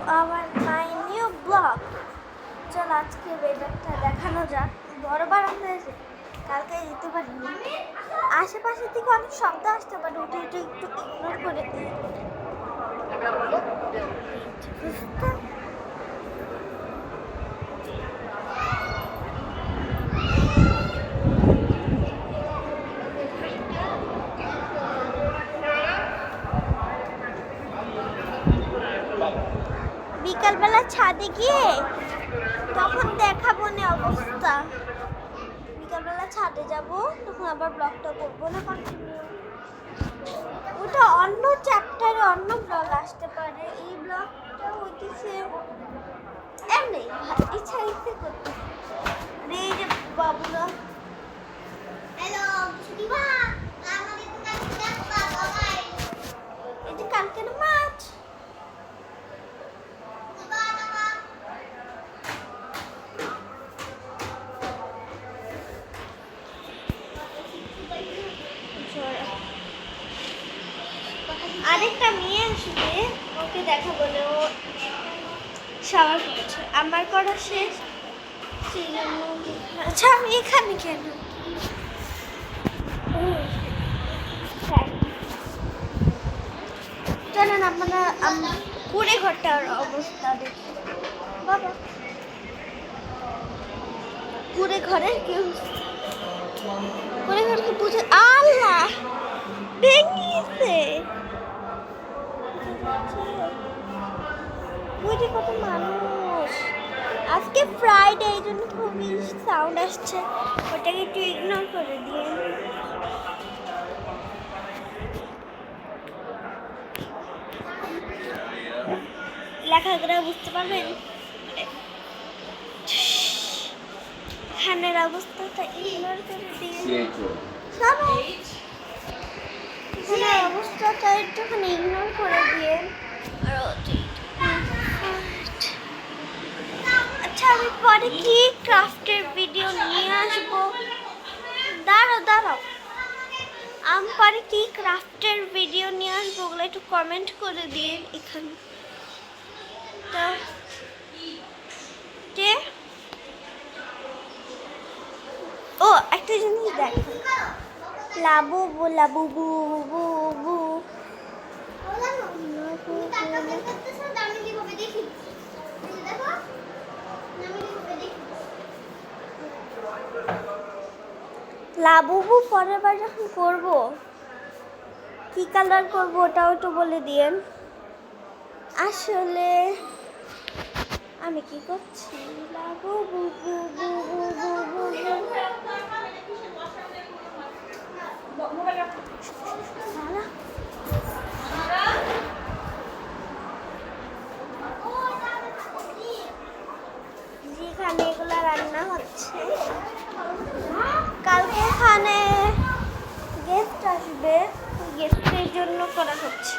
our my new blog. চল আজকে ওয়েদারটা দেখানো যাক। বড় বারান্দা হয়েছে, কালকে যেতে পারিনি। আশেপাশে থেকে অনেক শব্দ আসতে পারে, ওটা একটু ইগনোর করে দিই। বিকালবেলা ছাদে গিয়ে তখন দেখাবো না অবস্থা। বিকালবেলা ছাদে যাব, তখন আবার ব্লগটা করবো না কন্টিনিউ। ওটা অন্য চ্যাপ্টারে অন্য ব্লগ আসতে পারে, এই ব্লগটা হইতেছে এমনি ইচ্ছা ইচ্ছে করতে। এই যে বাবুরা, হ্যালো দিবা, এই যে কালকে মাছ আরেকটা মেয়ে আসবে, ওকে দেখাবো না। ও শাওয়ার করছে, আমার করা শেষ, সেই জন্য। আচ্ছা আমি এখানে কেন? জানেন আপনারা কুড়ে ঘরটার অবস্থা দেখি বাবা, কুড়ে ঘরের কেউ কুড়ে ঘরকে বুঝে আল্লাহ ভেঙেছে। কত মানুষ, আজকে ফ্রাইডে, এই জন্য খুবই সাউন্ড আসছে, ওটাকে একটু ইগনোর করে দিয়ে। লেখাগুলো বুঝতে পারবেন, খানের অবস্থাটা ইগনোর করে দিয়ে সবাই, খানের অবস্থাটা একটুখানি ইগনোর করে দিয়ে। আচ্ছা আমি পরে কি ক্রাফটের ভিডিও নিয়ে আসবো, দাঁড়াও আমি পরে কি ক্রাফটের ভিডিও নিয়ে আসবো, ওগুলো একটু কমেন্ট করে দিয়ে এখানে। ও একটা জিনিস দেখো, লাবু লাবু বু বু বু লাবুবু পরের বার যখন করবো কি কালার করবো ওটাও একটু বলে দিয়েন। আসলে আমি কি করছি, লাবুবু বু বু বু বু বু যেখানে এগুলো রান্না হচ্ছে, কালকে এখানে গেস্ট আসবে, গেস্টের জন্য করা হচ্ছে।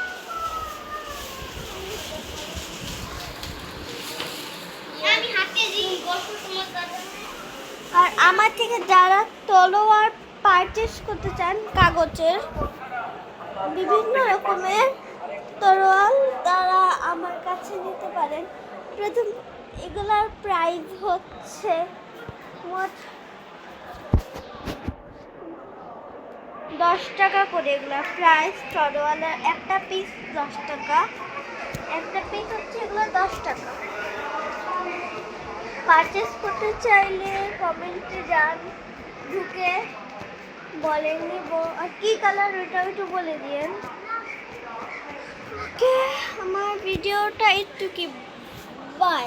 আর আমার থেকে যারা তলোয়ার পারচেস করতে চান, কাগজের বিভিন্ন রকমের তলোয়ার, তারা আমার কাছে নিতে পারেন। প্রথম এগুলার প্রাইস হচ্ছে মোট 10 টাকা করে। এগুলোর প্রাইস তলোয়ারের একটা পিস 10 টাকা, একটা পিস হচ্ছে এগুলো 10 টাকা। পারচেস করতে চাইলে কমেন্টে যান, ঢুকে বলে নিব। আর কি কালার ওইটা একটু বলে দিয়েন। ওকে, আমার ভিডিওটা একটু কি বাই।